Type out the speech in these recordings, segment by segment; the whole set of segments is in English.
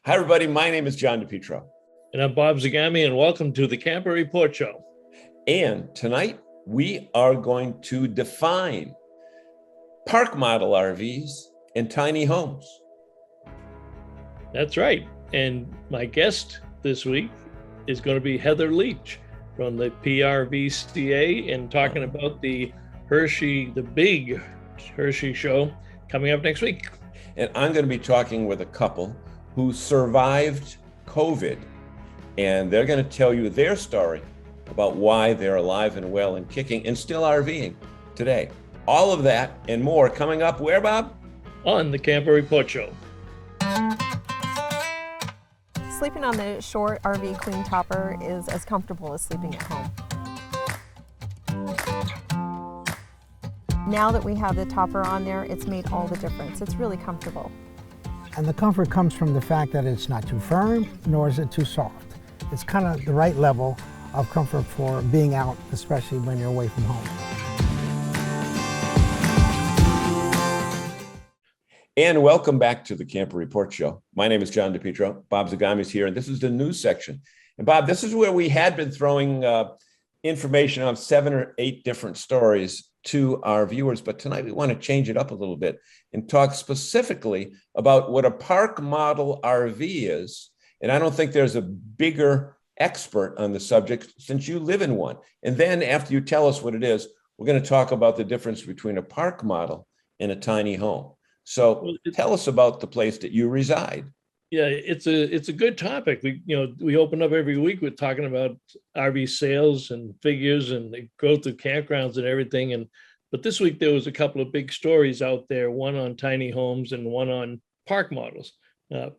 Hi, everybody. My name is John DePietro. And I'm Bob Zagami, and welcome to the Camper Report Show. And tonight we are going to define park model RVs and tiny homes. That's right. And my guest this week is going to be Heather Leach from the PRVCA and talking about the big Hershey show coming up next week. And I'm going to be talking with a couple who survived COVID, and they're going to tell you their story about why they're alive and well and kicking and still RVing today. All of that and more coming up where, Bob? On the Camper Report Show. Sleeping on the short RV queen topper is as comfortable as sleeping at home. Now that we have the topper on there, it's made all the difference. It's really comfortable. And the comfort comes from the fact that it's not too firm, nor is it too soft. It's kind of the right level of comfort for being out, especially when you're away from home. And welcome back to the Camper Report Show. My name is John DePietro. Bob Zagami is here, and this is the news section. And Bob, this is where we had been throwing information on 7 or 8 different stories to our viewers, but tonight we want to change it up a little bit and talk specifically about what a park model RV is. And I don't think there's a bigger expert on the subject since you live in one. And then after you tell us what it is, we're going to talk about the difference between a park model and a tiny home. So tell us about the place that you reside. Yeah, it's a good topic. We open up every week with talking about RV sales and figures and the growth of campgrounds and everything. But this week there was a couple of big stories out there, one on tiny homes and one on park models.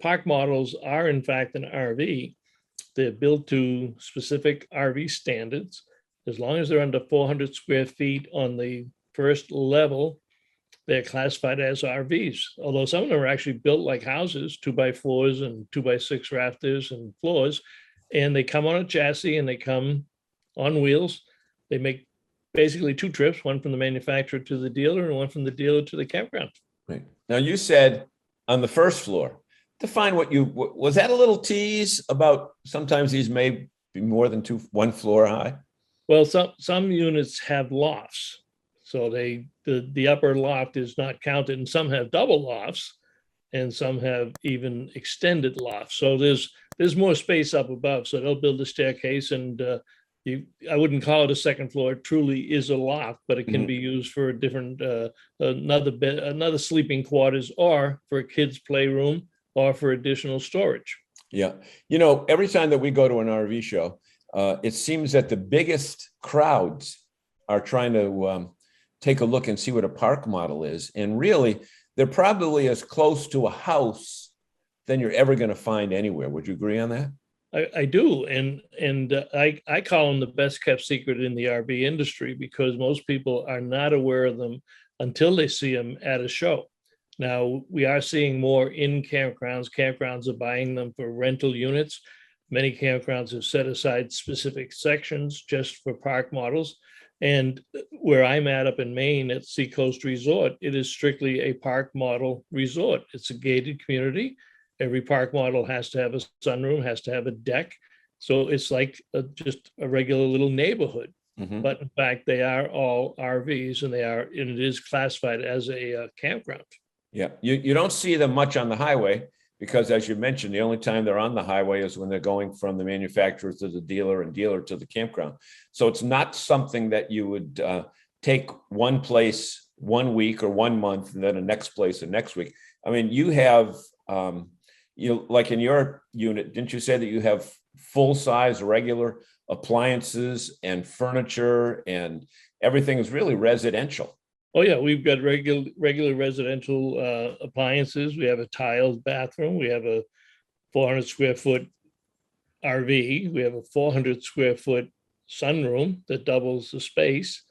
Park models are in fact an RV. They're built to specific RV standards. As long as they're under 400 square feet on the first level, they're classified as RVs, although some of them are actually built like houses, 2x4s and 2x6 rafters and floors, and they come on a chassis and they come on wheels. They make basically 2 trips, one from the manufacturer to the dealer and one from the dealer to the campground. Right. Now you said on the first floor. Define was that a little tease about sometimes these may be more than 1 floor high? Well, some units have lofts. So the upper loft is not counted, and some have double lofts, and some have even extended lofts. So there's more space up above. So they'll build a staircase, and I wouldn't call it a second floor. It truly is a loft, but it can be used for a different another sleeping quarters, or for a kid's playroom, or for additional storage. Yeah, every time that we go to an RV show, it seems that the biggest crowds are trying to take a look and see what a park model is. And really, they're probably as close to a house than you're ever going to find anywhere. Would you agree on that? I do. And I call them the best kept secret in the RV industry, because most people are not aware of them until they see them at a show. Now, we are seeing more in campgrounds. Campgrounds are buying them for rental units. Many campgrounds have set aside specific sections just for park models. And where I'm at up in Maine at Seacoast Resort, it is strictly a park model resort. It's a gated community. Every park model has to have a sunroom, has to have a deck. So it's like just a regular little neighborhood. Mm-hmm. But in fact, they are all RVs, and it is classified as a campground. Yeah, you don't see them much on the highway, because as you mentioned, the only time they're on the highway is when they're going from the manufacturer to the dealer and dealer to the campground. So it's not something that you would take one place 1 week or 1 month and then the next place the next week. I mean, you have, like in your unit, didn't you say that you have full-size regular appliances and furniture and everything is really residential? Oh yeah, we've got regular residential appliances. We have a tiled bathroom. We have a 400 square foot RV. We have a 400 square foot sunroom that doubles the space,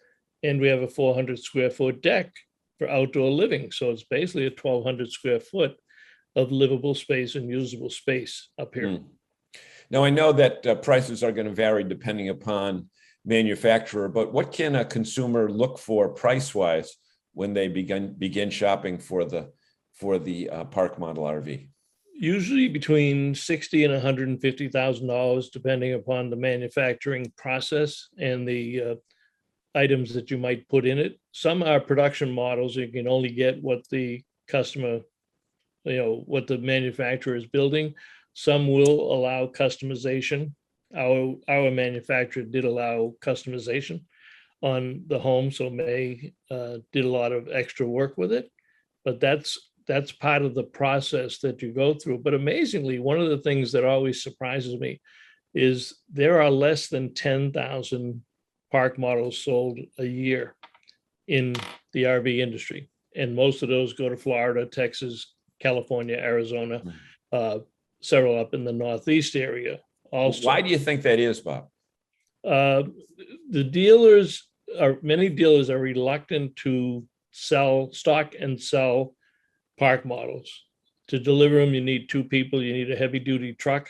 and we have a 400 square foot deck for outdoor living. So it's basically a 1,200 square foot of livable space and usable space up here. Now I know that prices are going to vary depending upon manufacturer, but what can a consumer look for price-wise when they begin shopping for the park model RV? Usually between $60,000 and $150,000, depending upon the manufacturing process and the items that you might put in it. Some are production models. You can only get what the customer, what the manufacturer is building. Some will allow customization. Our manufacturer did allow customization on the home, so May did a lot of extra work with it. But that's part of the process that you go through. But amazingly, one of the things that always surprises me is there are less than 10,000 park models sold a year in the RV industry. And most of those go to Florida, Texas, California, Arizona, several up in the Northeast area also. Why do you think that is, Bob? Many dealers are reluctant to stock and sell park models. To deliver them, you need two people, you need a heavy duty truck.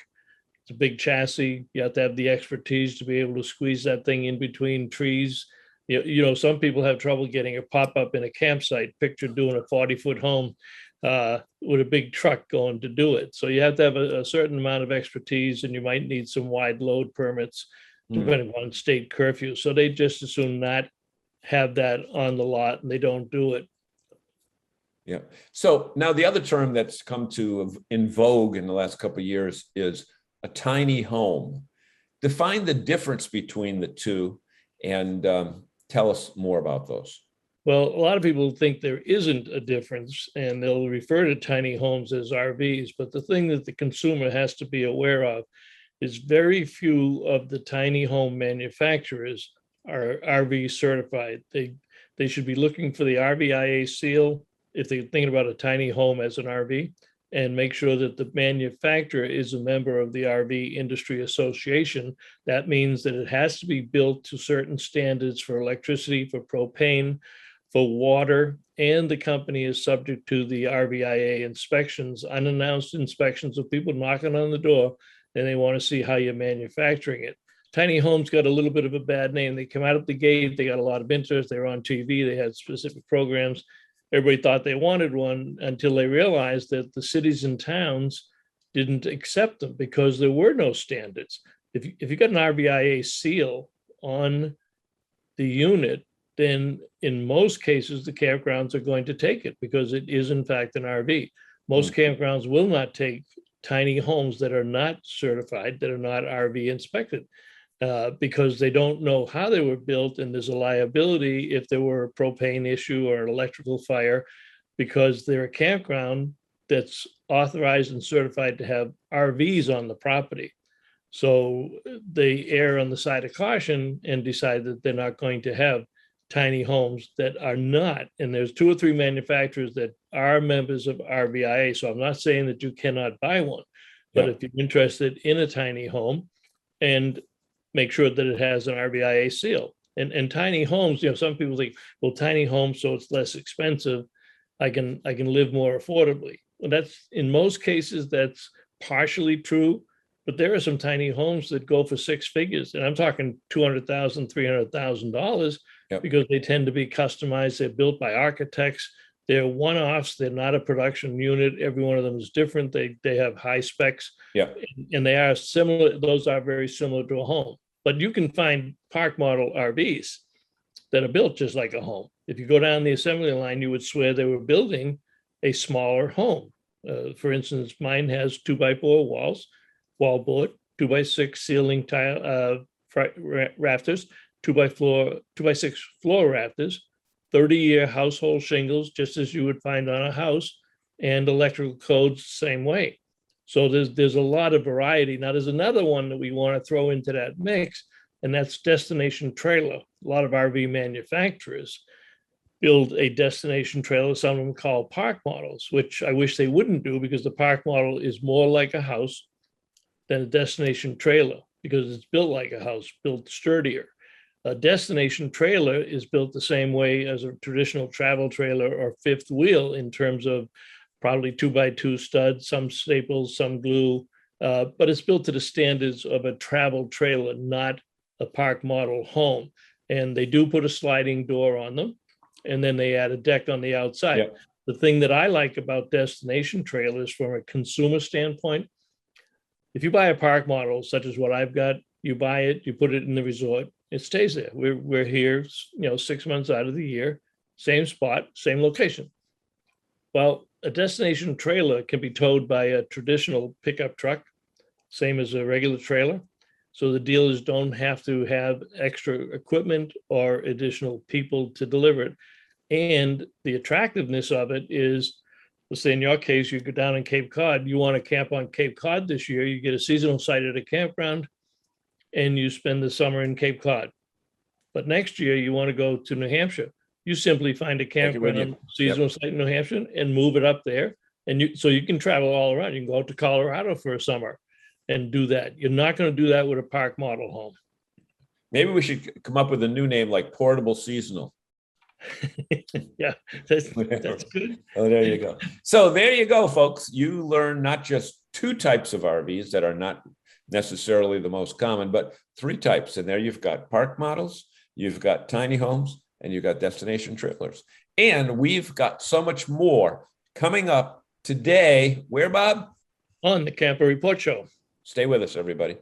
It's a big chassis. You have to have the expertise to be able to squeeze that thing in between trees. Some people have trouble getting a pop-up in a campsite. Picture doing a 40-foot home with a big truck going to do it. So you have to have a certain amount of expertise, and you might need some wide load permits depending on state curfew. So they just as soon not have that on the lot, and they don't do it. Yeah. So now the other term that's come in vogue in the last couple of years is a tiny home. Define the difference between the two and tell us more about those. Well, a lot of people think there isn't a difference, and they'll refer to tiny homes as RVs. But the thing that the consumer has to be aware of is very few of the tiny home manufacturers are RV certified. They should be looking for the RVIA seal if they're thinking about a tiny home as an RV, and make sure that the manufacturer is a member of the RV Industry Association. That means that it has to be built to certain standards for electricity, for propane, for water, and the company is subject to the RVIA inspections, unannounced inspections of people knocking on the door, and they want to see how you're manufacturing it. Tiny homes got a little bit of a bad name. They come out of the gate, they got a lot of interest, they were on TV, they had specific programs. Everybody thought they wanted one until they realized that the cities and towns didn't accept them because there were no standards. If you got an RVIA seal on the unit, then in most cases, the campgrounds are going to take it because it is in fact an RV. Most campgrounds will not take tiny homes that are not certified, that are not RV inspected. Because they don't know how they were built, and there's a liability if there were a propane issue or an electrical fire, because they're a campground that's authorized and certified to have RVs on the property. So they err on the side of caution and decide that they're not going to have tiny homes that are not. And there's 2 or 3 manufacturers that are members of RVIA. So I'm not saying that you cannot buy one, but if you're interested in a tiny home, and make sure that it has an RVIA seal. And tiny homes, some people think, well, tiny homes, so it's less expensive. I can live more affordably. Well, that's in most cases, that's partially true, but there are some tiny homes that go for 6 figures. And I'm talking $200,000, $300,000 because they tend to be customized. They're built by architects. They're one-offs. They're not a production unit. Every one of them is different. They have high specs. And they are similar. Those are very similar to a home. But you can find park model RVs that are built just like a home. If you go down the assembly line, you would swear they were building a smaller home. For instance, mine has 2x4 walls, wallboard, 2x6 ceiling tile rafters, 2x6 floor rafters, 30-year household shingles, just as you would find on a house, and electrical codes same way. So there's a lot of variety. Now, there's another one that we want to throw into that mix, and that's destination trailer. A lot of RV manufacturers build a destination trailer, some of them call park models, which I wish they wouldn't do, because the park model is more like a house than a destination trailer, because it's built like a house, built sturdier. A destination trailer is built the same way as a traditional travel trailer or fifth wheel, in terms of probably 2x2 studs, some staples, some glue, but it's built to the standards of a travel trailer, not a park model home. And they do put a sliding door on them, and then they add a deck on the outside. The thing that I like about destination trailers from a consumer standpoint, if you buy a park model, such as what I've got, you buy it, you put it in the resort, it stays there. We're here, 6 months out of the year, same spot, same location. Well, a destination trailer can be towed by a traditional pickup truck, same as a regular trailer. So the dealers don't have to have extra equipment or additional people to deliver it. And the attractiveness of it is, let's say in your case, you go down in Cape Cod, you want to camp on Cape Cod this year, you get a seasonal site at a campground and you spend the summer in Cape Cod. But next year you want to go to New Hampshire, you simply find a campground seasonal site in New Hampshire and move it up there. And so you can travel all around. You can go out to Colorado for a summer and do that. You're not going to do that with a park model home. Maybe we should come up with a new name like Portable Seasonal. Yeah, that's good. Oh, there you go. So there you go, folks. You learn not just 2 types of RVs that are not necessarily the most common, but 3 types. And there you've got park models, you've got tiny homes, and you've got destination trailers. And we've got so much more coming up today. Where, Bob? On the Camper Report Show. Stay with us, everybody.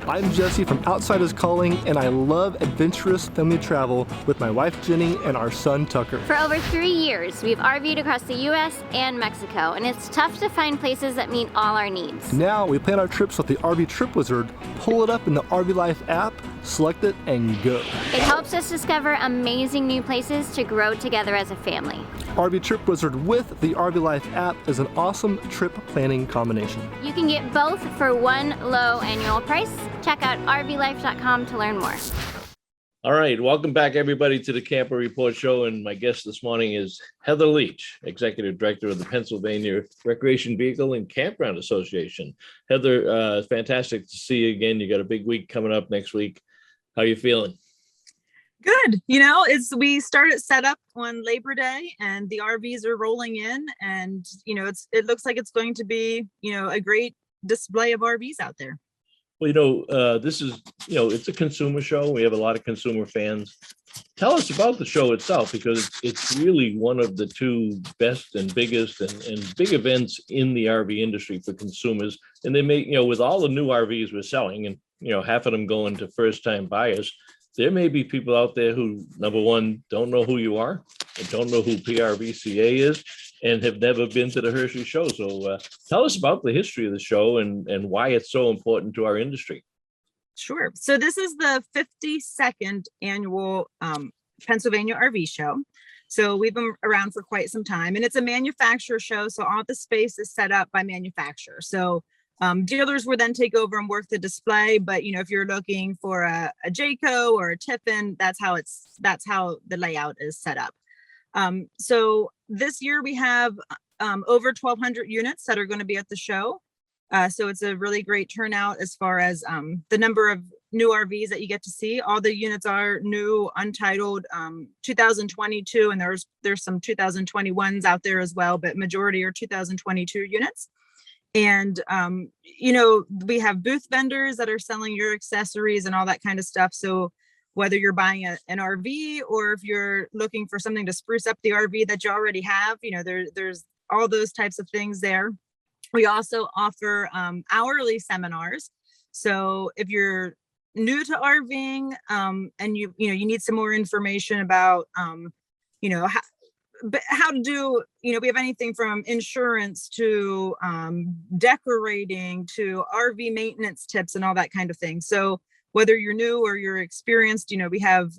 I'm Jesse from Outsiders Calling, and I love adventurous family travel with my wife Jenny and our son Tucker. For over 3 years, we've RV'd across the U.S. and Mexico, and it's tough to find places that meet all our needs. Now we plan our trips with the RV Trip Wizard, pull it up in the RV Life app, select it, and go. It helps us discover amazing new places to grow together as a family. RV Trip Wizard with the RV Life app is an awesome trip planning combination. You can get both for one low annual price. Check out rvlife.com to learn more. All right, welcome back everybody to the Camper Report Show, and my guest this morning is Heather Leach, Executive Director of the Pennsylvania Recreation Vehicle and Campground Association. Heather, fantastic to see you again. You got a big week coming up next week. How you feeling? Good. We started setup on Labor Day and the RVs are rolling in, and it looks like it's going to be a great display of RVs out there. Well, this is, it's a consumer show. We have a lot of consumer fans. Tell us about the show itself, because it's really one of the 2 best and biggest and big events in the RV industry for consumers. And they make, with all the new RVs we're selling, and, half of them going to first-time buyers, there may be people out there who, number one, don't know who you are and don't know who PRVCA is and have never been to the Hershey show. So tell us about the history of the show and why it's so important to our industry. Sure. So this is the 52nd annual Pennsylvania RV show. So we've been around for quite some time, and it's a manufacturer show. So all the space is set up by manufacturer. So dealers will then take over and work the display. But, if you're looking for a Jayco or a Tiffin, that's how the layout is set up. So this year we have over 1,200 units that are going to be at the show. So it's a really great turnout as far as the number of new RVs that you get to see. All the units are new, untitled, 2022, and there's some 2021s out there as well, but majority are 2022 units. And, we have booth vendors that are selling your accessories and all that kind of stuff. So whether you're buying an RV or if you're looking for something to spruce up the RV that you already have, there's all those types of things there. We also offer hourly seminars. So if you're new to RVing and you need some more information about, how to do, we have anything from insurance to decorating to RV maintenance tips and all that kind of thing. So whether you're new or you're experienced, we have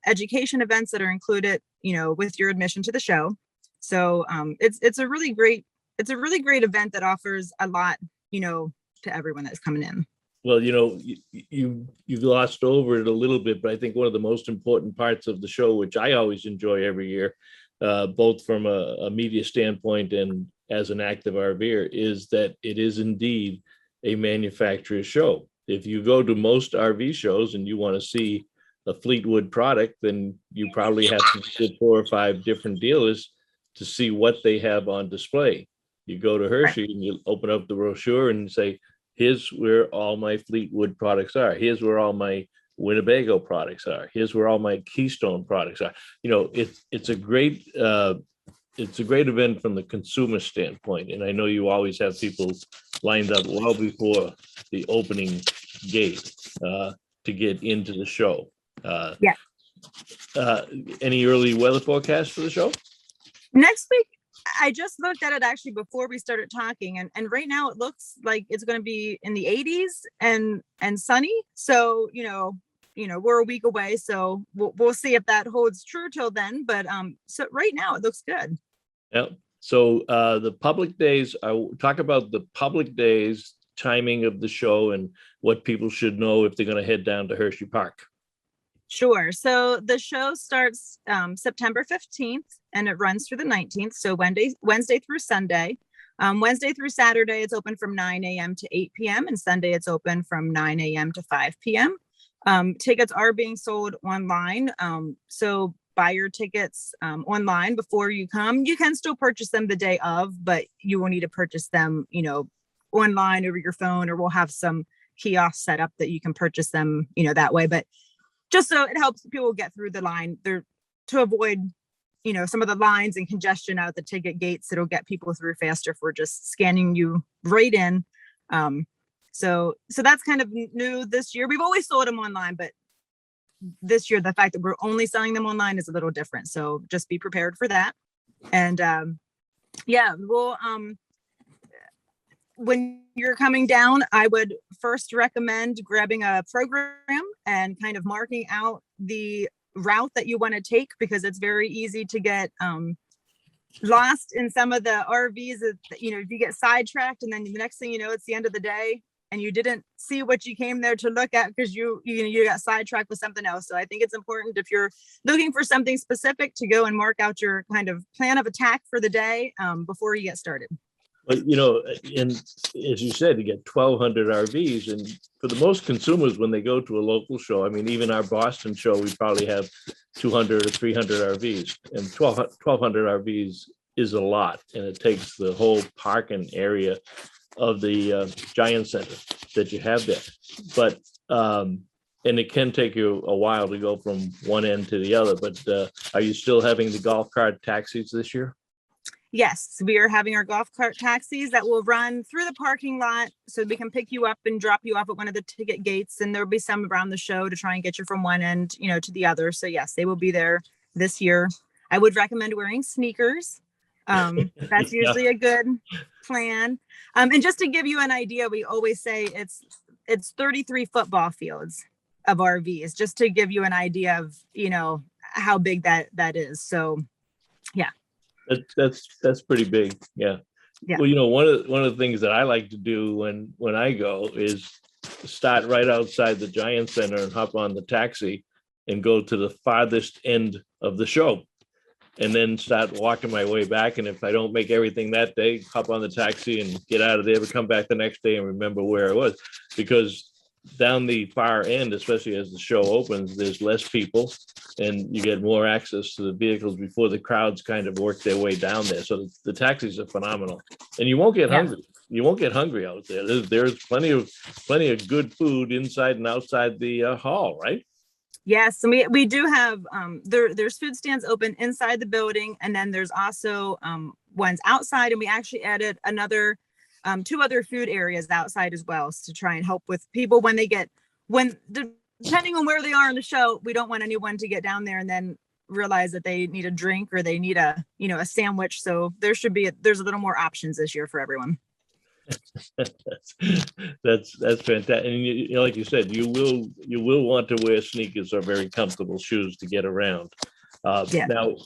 education events that are included, with your admission to the show. So it's a really great event that offers a lot, to everyone that's coming in. Well, you glossed over it a little bit, but I think one of the most important parts of the show, which I always enjoy every year, both from a media standpoint and as an active RVer, is that it is indeed a manufacturer's show. If you go to most RV shows and you want to see a Fleetwood product, then you probably have to visit 4 or 5 different dealers to see what they have on display. You go to Hershey and you open up the brochure and say, here's where all my Fleetwood products are. Here's where all my Winnebago products are. Here's where all my Keystone products are. It's a great it's a great event from the consumer standpoint. And I know you always have people lined up well before the opening gate to get into the show. Yeah. Any early weather forecast for the show? Next week, I just looked at it actually before we started talking, and right now it looks like it's going to be in the 80s and sunny. So we're a week away, so we'll see if that holds true till then. But so right now it looks good. Yeah. So the public days, talk about the public days, timing of the show, and what people should know if they're going to head down to Hershey Park. Sure. So the show starts September 15th and it runs through the 19th. So Wednesday through Sunday. Wednesday through Saturday, it's open from 9 a.m. to 8 p.m. and Sunday it's open from 9 a.m. to 5 p.m. Tickets are being sold online. So buy your tickets online before you come. You can still purchase them the day of, but you will need to purchase them, online over your phone, or we'll have some kiosks set up that you can purchase them, that way. But just so it helps people get through the line there to avoid, some of the lines and congestion out at the ticket gates. It'll get people through faster if we're just scanning you right in. So that's kind of new this year. We've always sold them online, but this year, the fact that we're only selling them online is a little different. So just be prepared for that. And we'll, when you're coming down, I would first recommend grabbing a program and kind of marking out the route that you want to take, because it's very easy to get lost in some of the RVs. If you get sidetracked and then the next thing you know, it's the end of the day and you didn't see what you came there to look at because you got sidetracked with something else. So I think it's important, if you're looking for something specific, to go and mark out your kind of plan of attack for the day before you get started. But, and as you said, you get 1,200 RVs. And for the most consumers, when they go to a local show, I mean, even our Boston show, we probably have 200 or 300 RVs. And 1,200 RVs is a lot. And it takes the whole parking area of the Giant Center that you have there. But, and it can take you a while to go from one end to the other. But are you still having the golf cart taxis this year? Yes, we are having our golf cart taxis that will run through the parking lot, so we can pick you up and drop you off at one of the ticket gates. And there'll be some around the show to try and get you from one end, to the other. So yes, they will be there this year. I would recommend wearing sneakers. That's usually a good plan. And just to give you an idea, we always say it's 33 football fields of RVs, just to give you an idea of, how big that is. So yeah. That's pretty big. Yeah. Well, one of the things that I like to do when I go is start right outside the Giant Center and hop on the taxi and go to the farthest end of the show, and then start walking my way back. And if I don't make everything that day, hop on the taxi and get out of there, but come back the next day and remember where I was. Because down the far end, especially as the show opens, there's less people and you get more access to the vehicles before the crowds kind of work their way down there. So the taxis are phenomenal, and you won't get hungry. You won't get hungry out there. There's plenty of good food inside and outside the hall, right? Yes, and we do have there's food stands open inside the building, and then there's also ones outside, and we actually added another 2 other food areas outside as well, to try and help with people depending on where they are in the show. We don't want anyone to get down there and then realize that they need a drink or they need a sandwich. So there's a little more options this year for everyone. That's fantastic. And like you said, you will want to wear sneakers or very comfortable shoes to get around. Now,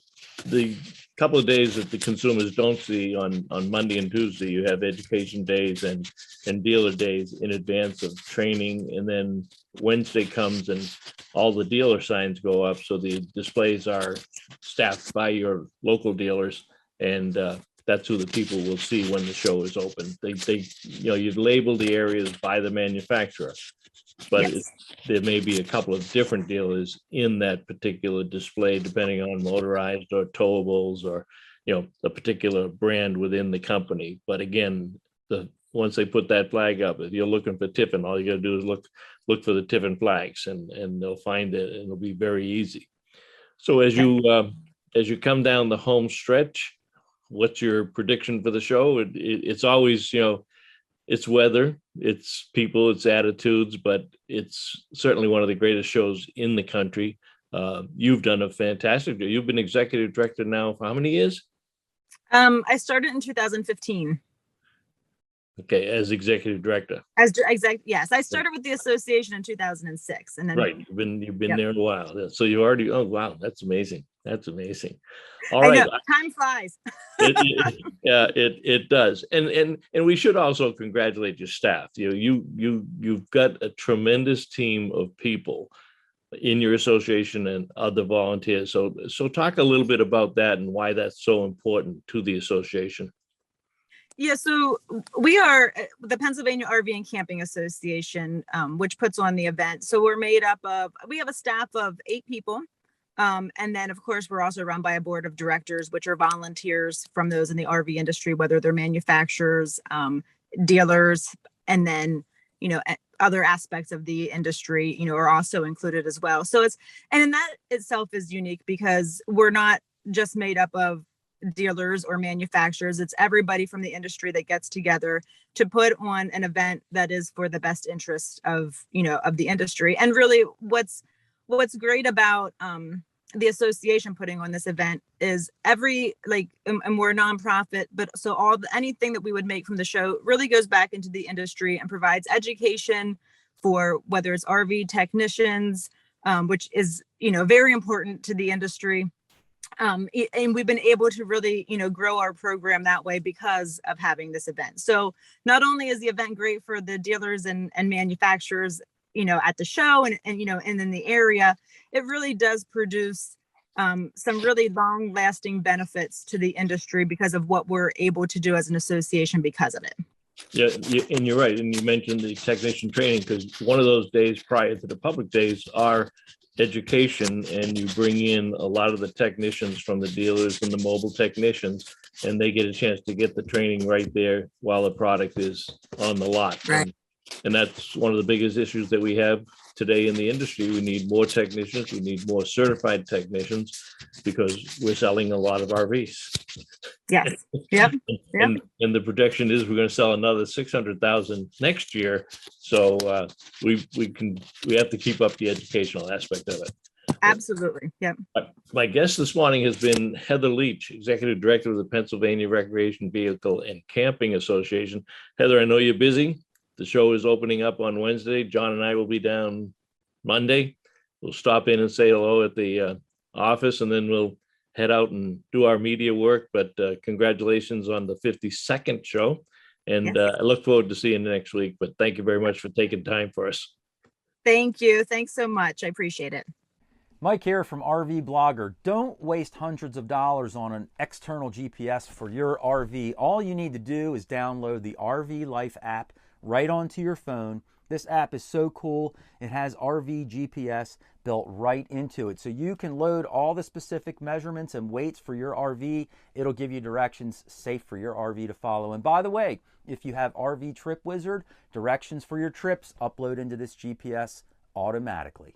the couple of days that the consumers don't see on Monday and Tuesday, you have education days and dealer days in advance of training. And then Wednesday comes and all the dealer signs go up. So the displays are staffed by your local dealers. And that's who the people will see when the show is open. You label the areas by the manufacturer, but Yes. there may be a couple of different dealers in that particular display, depending on motorized or towables or, a particular brand within the company. But again, once they put that flag up, if you're looking for Tiffin, all you got to do is look for the Tiffin flags, and they'll find it, and it'll be very easy. So as you come down the home stretch, what's your prediction for the show? It's always, it's weather, it's people, it's attitudes, but it's certainly one of the greatest shows in the country. You've done a fantastic job. You've been executive director now for how many years? I started in 2015. Okay, as executive director. Yes, I started with the association in 2006, and then Right, you've been Yep. there a while. Yeah, so you already. Oh wow, that's amazing. That's amazing. All I right, know, time flies. yeah, it does, and we should also congratulate your staff. You've got a tremendous team of people in your association and other volunteers. So talk a little bit about that and why that's so important to the association. Yeah, so we are the Pennsylvania RV and Camping Association, which puts on the event. So we have a staff of 8 people. And then, of course, we're also run by a board of directors, which are volunteers from those in the RV industry, whether they're manufacturers, dealers, and then, other aspects of the industry, are also included as well. And that itself is unique because we're not just made up of dealers or manufacturers. It's everybody from the industry that gets together to put on an event that is for the best interest of the industry. And really what's great about the association putting on this event is and we're a nonprofit, but so anything that we would make from the show really goes back into the industry and provides education for whether it's RV technicians, which is very important to the industry. And we've been able to really, grow our program that way because of having this event. So not only is the event great for the dealers and manufacturers, at the show and in the area, it really does produce some really long lasting benefits to the industry because of what we're able to do as an association because of it. Yeah, and you're right. And you mentioned the technician training because one of those days prior to the public days are education, and you bring in a lot of the technicians from the dealers and the mobile technicians, and they get a chance to get the training right there while the product is on the lot. Right. And that's one of the biggest issues that we have today in the industry. We need more technicians. We need more certified technicians because we're selling a lot of RVs. Yes. Yep. And the projection is we're going to sell another 600,000 next year. So we have to keep up the educational aspect of it. Absolutely. Yep. My guest this morning has been Heather Leach, Executive Director of the Pennsylvania Recreation Vehicle and Camping Association. Heather, I know you're busy. The show is opening up on Wednesday. John and I will be down Monday. We'll stop in and say hello at the office, and then we'll head out and do our media work. But congratulations on the 52nd show. And Yes. I look forward to seeing you next week. But thank you very much for taking time for us. Thank you. Thanks so much. I appreciate it. Mike here from RV Blogger. Don't waste hundreds of dollars on an external GPS for your RV. All you need to do is download the RV Life app right onto your phone. This app is so cool. It has RV GPS built right into it. So you can load all the specific measurements and weights for your RV. It'll give you directions safe for your RV to follow. And by the way, if you have RV Trip Wizard, directions for your trips upload into this GPS automatically.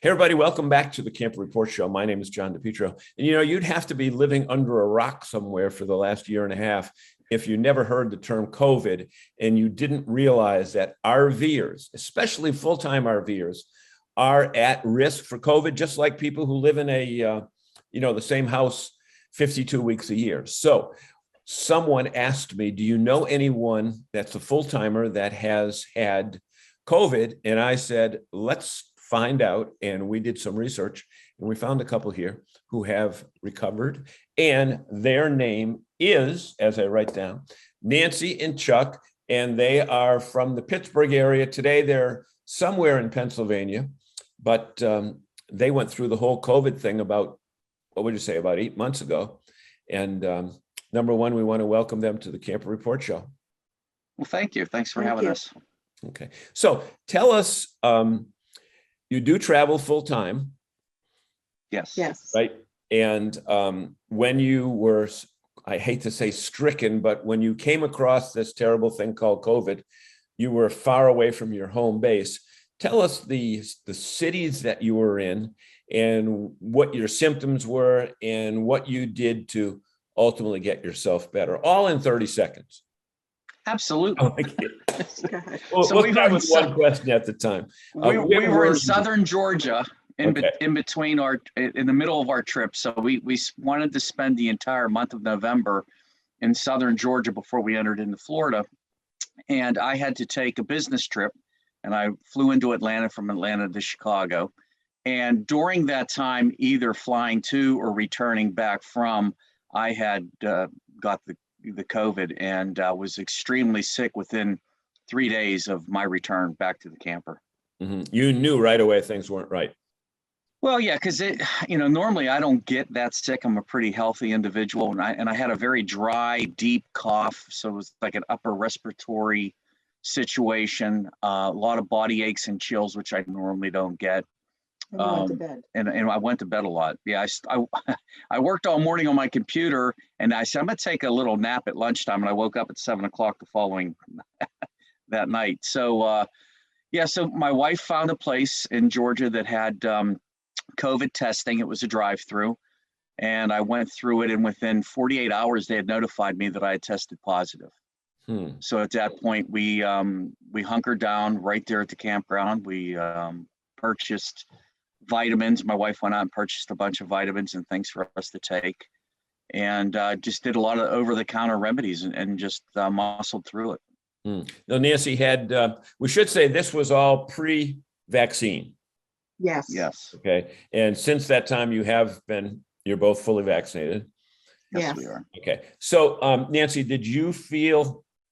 Hey, everybody, welcome back to the Camper Report Show. My name is John DePietro. And you'd have to be living under a rock somewhere for the last year and a half if you never heard the term COVID and you didn't realize that RVers, especially full-time RVers, are at risk for COVID, just like people who live in the same house 52 weeks a year. So someone asked me, do you know anyone that's a full-timer that has had COVID? And I said, let's find out. And we did some research and we found a couple here who have recovered. And their name is, as I write down, Nancy and Chuck. And they are from the Pittsburgh area. Today, they're somewhere in Pennsylvania, but they went through the whole COVID thing about 8 months ago. And number one, we want to welcome them to the Camper Report Show. Well, thank you. Thanks for having us. Okay. So tell us, you do travel full time. Yes. Yes. Right. And when you were, I hate to say stricken, but when you came across this terrible thing called COVID, you were far away from your home base. Tell us the cities that you were in and what your symptoms were and what you did to ultimately get yourself better, all in 30 seconds. Absolutely. We'll start with one question at the time. We were in you? southern Georgia, in between in the middle of our trip. So we wanted to spend the entire month of November in southern Georgia before we entered into Florida. And I had to take a business trip, and I flew into Atlanta from Atlanta to Chicago. And during that time, either flying to or returning back from, I had got the COVID and was extremely sick within 3 days of my return back to the camper. Mm-hmm. You knew right away things weren't right. Well, yeah, because normally I don't get that sick. I'm a pretty healthy individual, and I had a very dry, deep cough, so it was like an upper respiratory situation. A lot of body aches and chills, which I normally don't get. And you went to bed. And I went to bed a lot. Yeah, I worked all morning on my computer, and I said I'm gonna take a little nap at lunchtime, and I woke up at 7 o'clock the following that night. So so my wife found a place in Georgia that had COVID testing. It was a drive-through, and I went through it, and within 48 hours they had notified me that I had tested positive. So at that point we hunkered down right there at the campground. We purchased vitamins. My wife went out and purchased a bunch of vitamins and things for us to take, and just did a lot of over-the-counter remedies and just muscled through it. Now, Nancy had, we should say this was all pre-vaccine. Yes. Yes. Okay. And since that time, you're both fully vaccinated. Yes, we are. Okay. So, Nancy,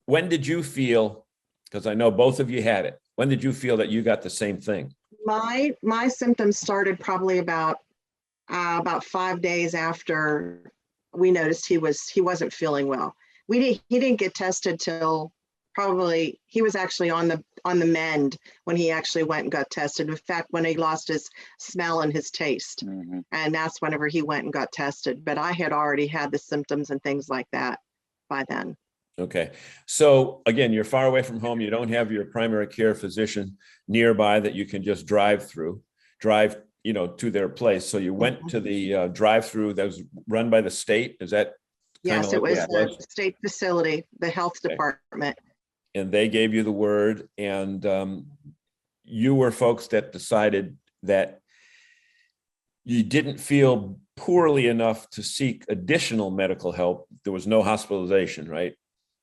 when did you feel, because I know both of you had it, when did you feel that you got the same thing? My symptoms started probably about 5 days after we noticed he wasn't feeling well. He didn't get tested till probably he was actually on the mend when he actually went and got tested. In fact, when he lost his smell and his taste, and that's whenever he went and got tested. But I had already had the symptoms and things like that by then. Okay. So again, you're far away from home. You don't have your primary care physician nearby that you can just drive to their place. So you went to the drive-through that was run by the state. Is that? Yes, it was the state facility, the health department. And they gave you the word, and you were folks that decided that you didn't feel poorly enough to seek additional medical help. There was no hospitalization, right?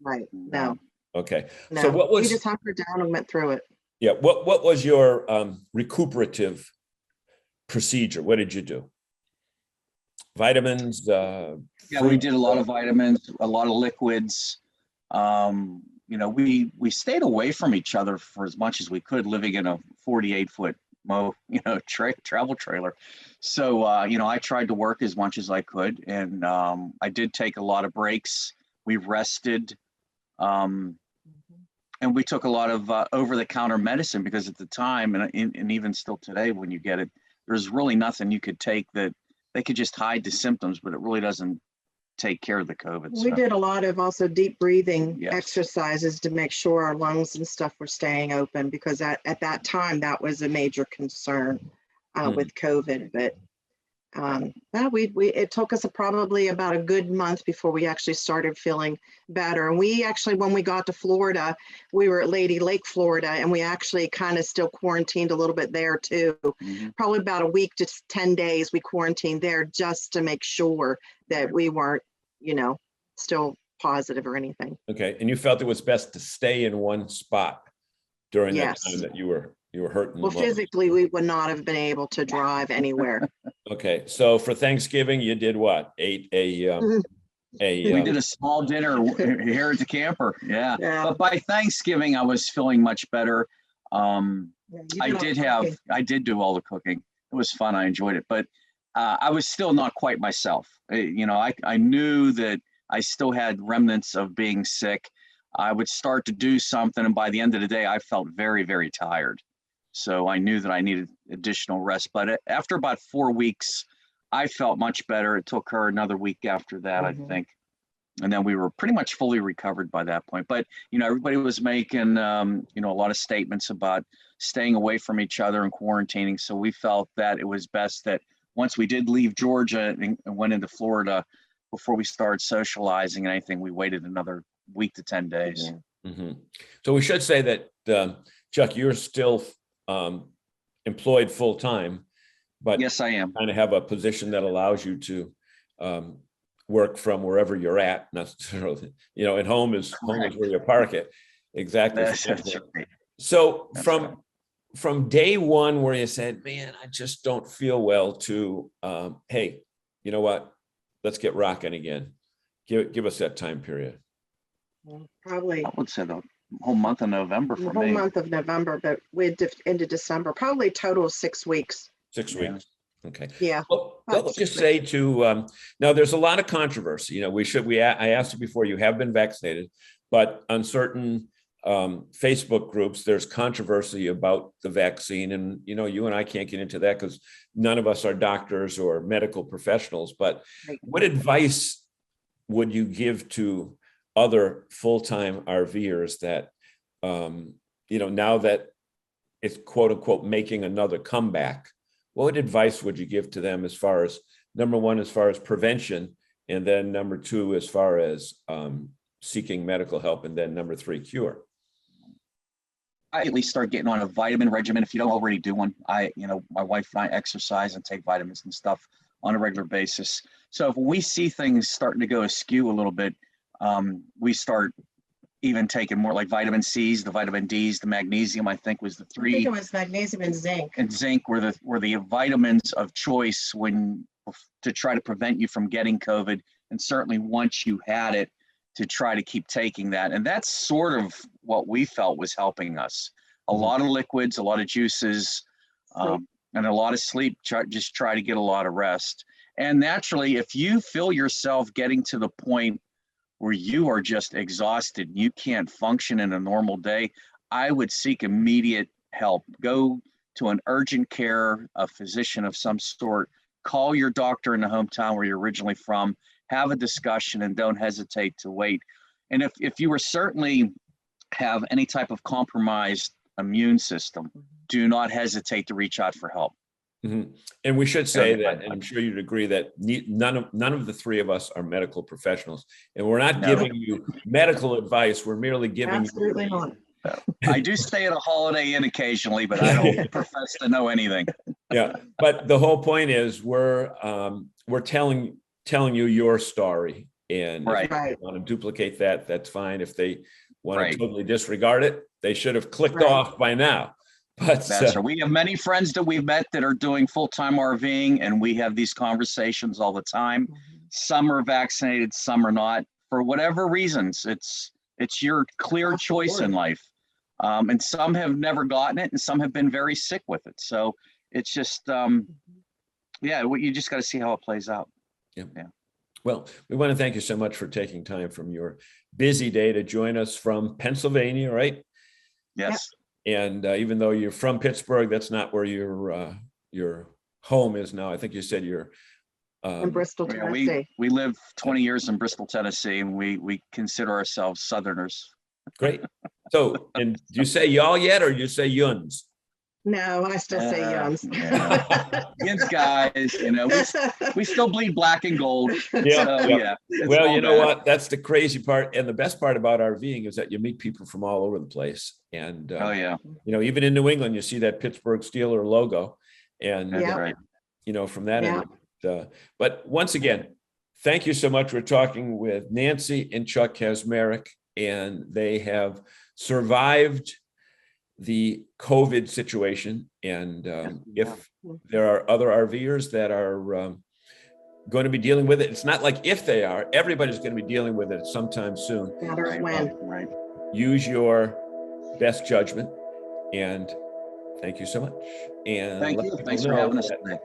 Right. No. Okay. No. So we just hunkered down and went through it. Yeah. What was your recuperative procedure? What did you do? Vitamins? We did a lot of vitamins, a lot of liquids. We stayed away from each other for as much as we could, living in a 48-foot travel trailer. So, I tried to work as much as I could, and I did take a lot of breaks. We rested, and we took a lot of over-the-counter medicine, because at the time, and even still today, when you get it, there's really nothing you could take that they could just hide the symptoms, but it really doesn't take care of the COVID. We did a lot of also deep breathing exercises to make sure our lungs and stuff were staying open, because at that time that was a major concern with COVID. But it took us probably about a good month before we actually started feeling better. And we actually, when we got to Florida, we were at Lady Lake, Florida, and we actually kind of still quarantined a little bit there too. Probably about a week to 10 days we quarantined there, just to make sure that we weren't, still positive or anything. Okay. And you felt it was best to stay in one spot during that time that you were hurting? Well, physically, we would not have been able to drive anywhere. Okay. So for Thanksgiving, you did what? We did a small dinner here at the camper. Yeah. But by Thanksgiving, I was feeling much better. I did do all the cooking. It was fun. I enjoyed it, but I was still not quite myself. I knew that I still had remnants of being sick. I would start to do something, and by the end of the day, I felt very, very tired. So I knew that I needed additional rest. But after about 4 weeks, I felt much better. It took her another week after that, I think. And then we were pretty much fully recovered by that point. But, everybody was making, a lot of statements about staying away from each other and quarantining. So we felt that it was best that once we did leave Georgia and went into Florida, before we started socializing and anything, we waited another week to 10 days. Mm-hmm. So we should say that, Chuck, you're still employed full time, but yes, I am. Kind of have a position that allows you to work from wherever you're at. Not necessarily, at home is where you park it. Exactly. That's right. So from day one, where you said, "Man, I just don't feel well," to hey, you know what? Let's get rocking again. Give us that time period. Probably I would say the whole month of November for the whole me. month of November, but we're into December, probably total of 6 weeks. 6 weeks. Okay. Yeah. Well, let's just say to now there's a lot of controversy. I asked you before, you have been vaccinated, but on certain Facebook groups, there's controversy about the vaccine. And, you and I can't get into that because none of us are doctors or medical professionals. But what advice would you give to other full-time RVers that, now that it's quote unquote making another comeback? What advice would you give to them as far as, number one, as far as prevention, and then number two, as far as seeking medical help, and then number three, cure? I at least start getting on a vitamin regimen if you don't already do one. My wife and I exercise and take vitamins and stuff on a regular basis. So if we see things starting to go askew a little bit, we start even taking more like vitamin C's, the vitamin D's, the magnesium, I think was the three. I think it was magnesium and zinc. And zinc were the vitamins of choice to try to prevent you from getting COVID. And certainly once you had it, to try to keep taking that. And that's sort of what we felt was helping us. A lot of liquids, a lot of juices, and a lot of sleep. Just try to get a lot of rest. And naturally, if you feel yourself getting to the point where you are just exhausted, you can't function in a normal day, I would seek immediate help. Go to an urgent care, a physician of some sort, call your doctor in the hometown where you're originally from, have a discussion, and don't hesitate to wait. And if you certainly have any type of compromised immune system, do not hesitate to reach out for help. Mm-hmm. And we should say that, and I'm sure you'd agree that none of the three of us are medical professionals, and we're not giving you medical advice. We're merely giving Absolutely not. I do stay at a Holiday Inn occasionally, but I don't profess to know anything. Yeah, but the whole point is we're telling you your story, and if you want to duplicate that, that's fine. If they want to totally disregard it, they should have clicked off by now. But that's right. We have many friends that we've met that are doing full-time RVing, and we have these conversations all the time. Some are vaccinated, some are not. For whatever reasons, it's your clear choice in life. And some have never gotten it, and some have been very sick with it. So it's just, you just got to see how it plays out. Yeah. Well, we want to thank you so much for taking time from your busy day to join us from Pennsylvania, right? Yes. And even though you're from Pittsburgh, that's not where your home is now. I think you said you're in Bristol, Tennessee. We lived 20 years in Bristol, Tennessee, and we consider ourselves Southerners. Great. So, and do you say y'all yet, or do you say yuns? No, I still say yuns. Yuns guys, we still bleed black and gold. Yeah. So, well, you know what? That's the crazy part. And the best part about RVing is that you meet people from all over the place. And, even in New England, you see that Pittsburgh Steeler logo. And, from that end. But once again, thank you so much. We're talking with Nancy and Chuck Kazmarek, and they have survived the COVID situation. And if there are other RVers that are going to be dealing with it, it's not like if they are, everybody's going to be dealing with it sometime soon. Matters when. Right. Use your best judgment. And thank you so much. And thank you. Thanks for having us today.